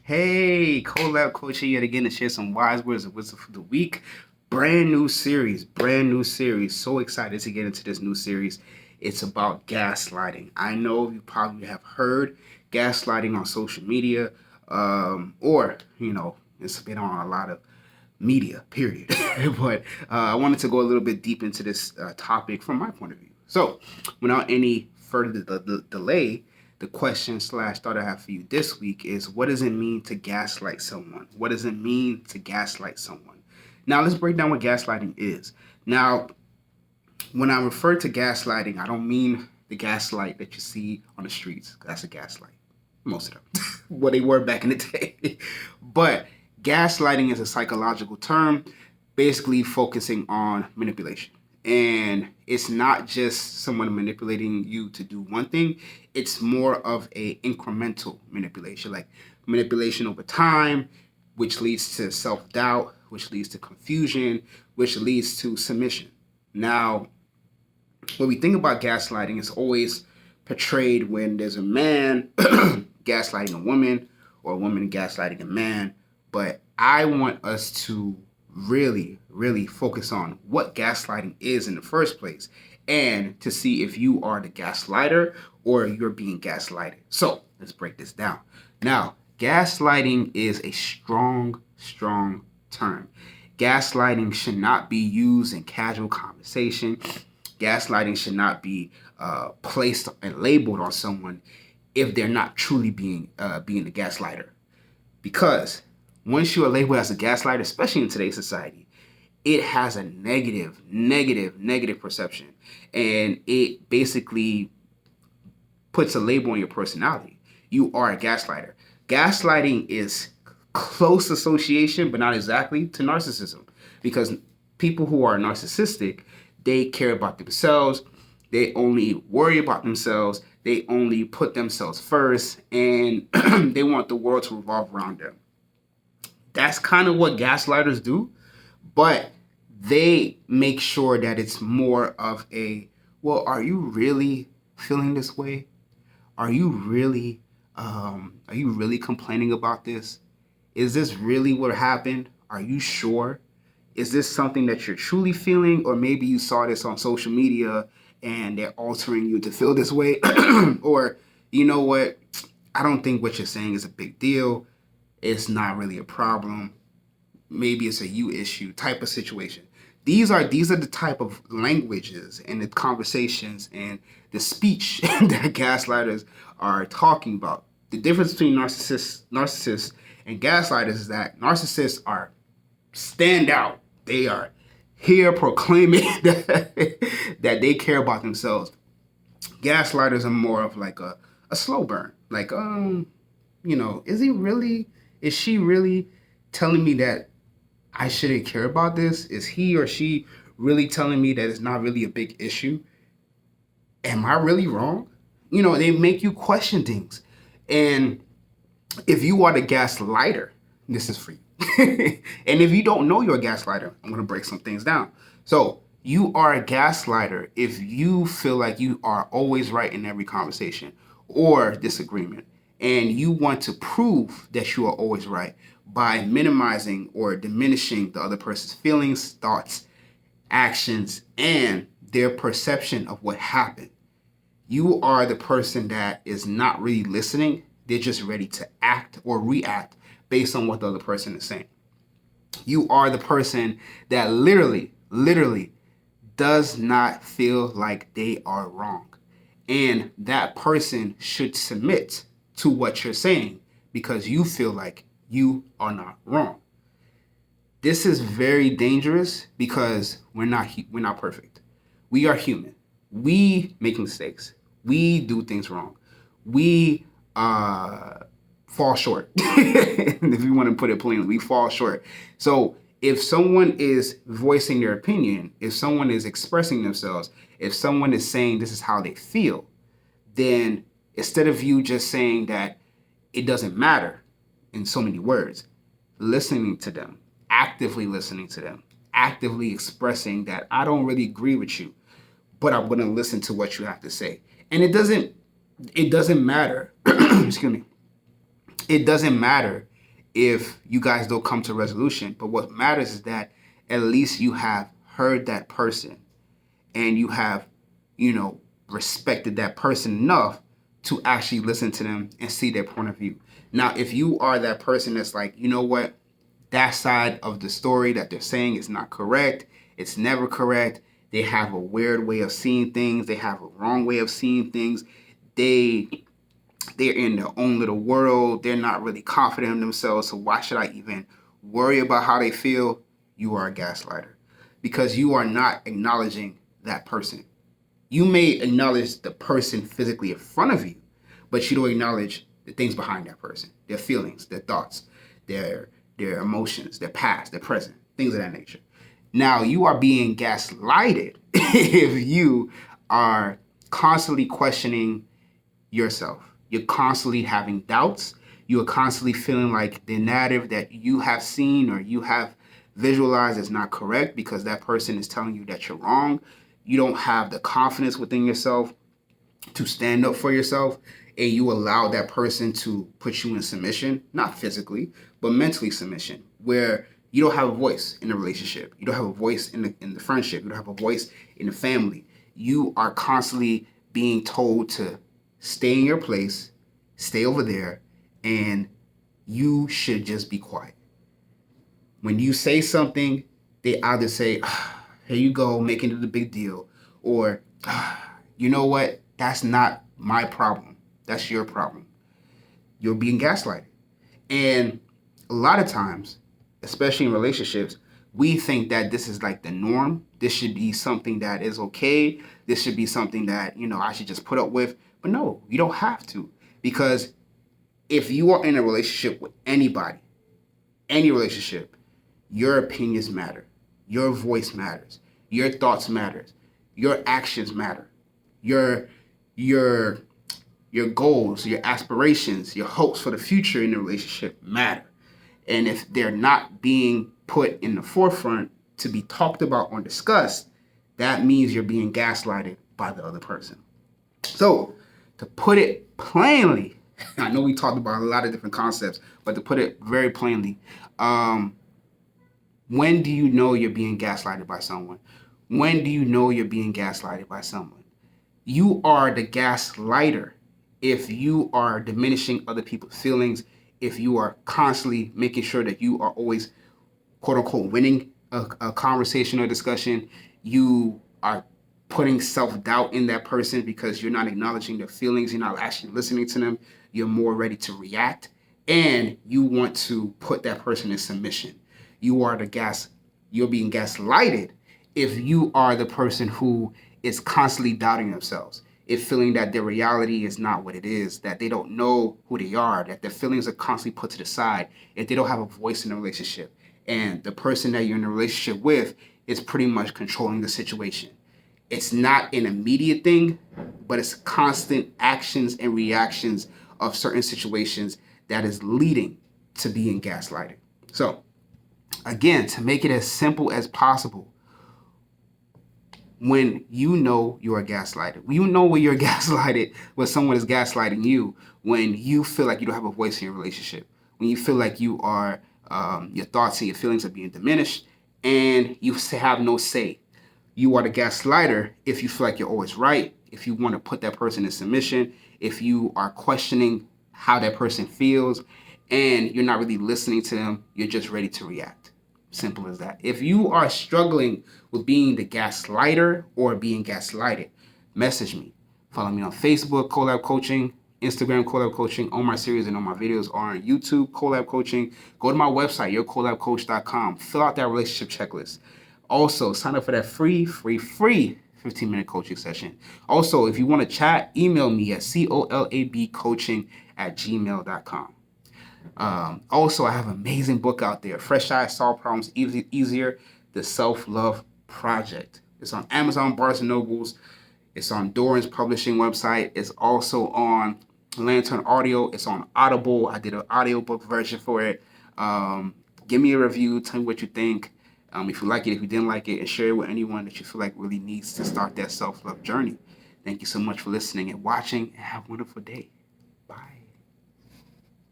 Hey, Colabcoaching yet again to share some wise words of wisdom for the week. Brand new series, brand new series. So excited to get into this new series. It's about gaslighting. I know you probably have heard gaslighting on social media, or it's been on a lot of media, period. But I wanted to go a little bit deep into this topic from my point of view. So, without any further delay, the question slash thought I have for you this week is, what does it mean to gaslight someone? What does it mean to gaslight someone? Now, let's break down what gaslighting is. Now, when I refer to gaslighting, I don't mean the gaslight that you see on the streets. That's a gaslight. Most of them. What they were back in the day. But gaslighting is a psychological term basically focusing on manipulation. And it's not just someone manipulating you to do one thing. It's more of a incremental manipulation, like manipulation over time, which leads to self-doubt, which leads to confusion, which leads to submission. Now, when we think about gaslighting, it's always portrayed when there's a man gaslighting a woman or a woman gaslighting a man. But I want us to really, really focus on what gaslighting is in the first place and to see if you are the gaslighter or you're being gaslighted. So let's break this down. Now, gaslighting is a strong term. Gaslighting should not be used in casual conversation. Gaslighting should not be placed and labeled on someone if they're not truly being the gaslighter. Because once you are labeled as a gaslighter, especially in today's society, it has a negative perception. And it basically puts a label on your personality. You are a gaslighter. Gaslighting is close association, but not exactly, to narcissism. Because people who are narcissistic, they care about themselves. They only worry about themselves. They only put themselves first. And they want the world to revolve around them. That's kind of what gaslighters do. But they make sure that it's more of a, well, are you really feeling this way? Are you really complaining about this? Is this really what happened? Are you sure? Is this something that you're truly feeling? Or maybe you saw this on social media and they're altering you to feel this way? Or, you know what? I don't think what you're saying is a big deal. It's not really a problem. Maybe it's a you issue type of situation. These are the type of languages and the conversations and the speech that gaslighters are talking about. The difference between narcissists and gaslighters is that narcissists are stand out. They are here proclaiming that they care about themselves. Gaslighters are more of like a slow burn. Like, is she really telling me that I shouldn't care about this? Is he or she really telling me that it's not really a big issue? Am I really wrong? They make you question things. And if you are the gaslighter, this is for you. And if you don't know you're a gaslighter, I'm going to break some things down. So you are a gaslighter if you feel like you are always right in every conversation or disagreement. And you want to prove that you are always right by minimizing or diminishing the other person's feelings, thoughts, actions, and their perception of what happened. You are the person that is not really listening. They're just ready to act or react based on what the other person is saying. You are the person that literally does not feel like they are wrong. And that person should submit to what you're saying because you feel like you are not wrong. This is very dangerous because we're not perfect. We are human. We make mistakes. We do things wrong. We fall short. If you want to put it plainly, we fall short. So if someone is voicing their opinion, if someone is expressing themselves, if someone is saying this is how they feel, then instead of you just saying that it doesn't matter in so many words, listening to them, actively listening to them, actively expressing that I don't really agree with you, but I'm going to listen to what you have to say. And it doesn't matter. Excuse me. It doesn't matter if you guys don't come to resolution. But what matters is that at least you have heard that person and you have, respected that person enough to actually listen to them and see their point of view. Now, if you are that person that's like, you know what, that side of the story that they're saying is not correct, it's never correct, they have a weird way of seeing things, they have a wrong way of seeing things, they're in their own little world, they're not really confident in themselves, so why should I even worry about how they feel? You are a gaslighter because you are not acknowledging that person. You may acknowledge the person physically in front of you, but you don't acknowledge the things behind that person, their feelings, their thoughts, their emotions, their past, their present, things of that nature. Now, you are being gaslighted if you are constantly questioning yourself. You're constantly having doubts. You are constantly feeling like the narrative that you have seen or you have visualized is not correct because that person is telling you that you're wrong. You don't have the confidence within yourself to stand up for yourself, and you allow that person to put you in submission, not physically, but mentally submission, where you don't have a voice in the relationship. You don't have a voice in the friendship. You don't have a voice in the family. You are constantly being told to stay in your place, stay over there, and you should just be quiet. When you say something, they either say, here you go, making it a big deal, or, you know what, that's not my problem. That's your problem. You're being gaslighted. And a lot of times, especially in relationships, we think that this is like the norm. This should be something that is okay. This should be something that, I should just put up with. But no, you don't have to. Because if you are in a relationship with anybody, any relationship, your opinions matter. Your voice matters. Your thoughts matters. Your actions matter. Your goals, your aspirations, your hopes for the future in the relationship matter. And if they're not being put in the forefront to be talked about or discussed, that means you're being gaslighted by the other person. So, to put it plainly, I know we talked about a lot of different concepts, but to put it very plainly, when do you know you're being gaslighted by someone? When do you know you're being gaslighted by someone? You are the gaslighter if you are diminishing other people's feelings, if you are constantly making sure that you are always, quote unquote, winning a conversation or discussion. You are putting self-doubt in that person because you're not acknowledging their feelings, you're not actually listening to them, you're more ready to react, and you want to put that person in submission. You're being gaslighted if you are the person who is constantly doubting themselves, if feeling that their reality is not what it is, that they don't know who they are, that their feelings are constantly put to the side, if they don't have a voice in the relationship, and the person that you're in a relationship with is pretty much controlling the situation. It's not an immediate thing, but it's constant actions and reactions of certain situations that is leading to being gaslighted. So, again, to make it as simple as possible, when you know you're gaslighted, when you know when you're gaslighted, when someone is gaslighting you, when you feel like you don't have a voice in your relationship, when you feel like you are, your thoughts and your feelings are being diminished, and you have no say. You are the gaslighter if you feel like you're always right, if you want to put that person in submission, if you are questioning how that person feels, and you're not really listening to them, you're just ready to react. Simple as that. If you are struggling with being the gaslighter or being gaslighted, message me. Follow me on Facebook, Colabcoaching, Instagram, Colabcoaching. All my series and all my videos are on YouTube, Colabcoaching. Go to my website, yourcolabcoach.com. Fill out that relationship checklist. Also, sign up for that free 15-minute coaching session. Also, if you want to chat, email me at colabcoaching@gmail.com. Also, I have an amazing book out there, Fresh Eyes Solve Problems Easier, The Self-Love Project. It's on Amazon, Barnes & Nobles. It's on Doran's publishing website. It's also on Lantern Audio. It's on Audible. I did an audiobook version for it. Give me a review. Tell me what you think. If you like it, if you didn't like it, and share it with anyone that you feel like really needs to start that self-love journey. Thank you so much for listening and watching, and have a wonderful day. Bye.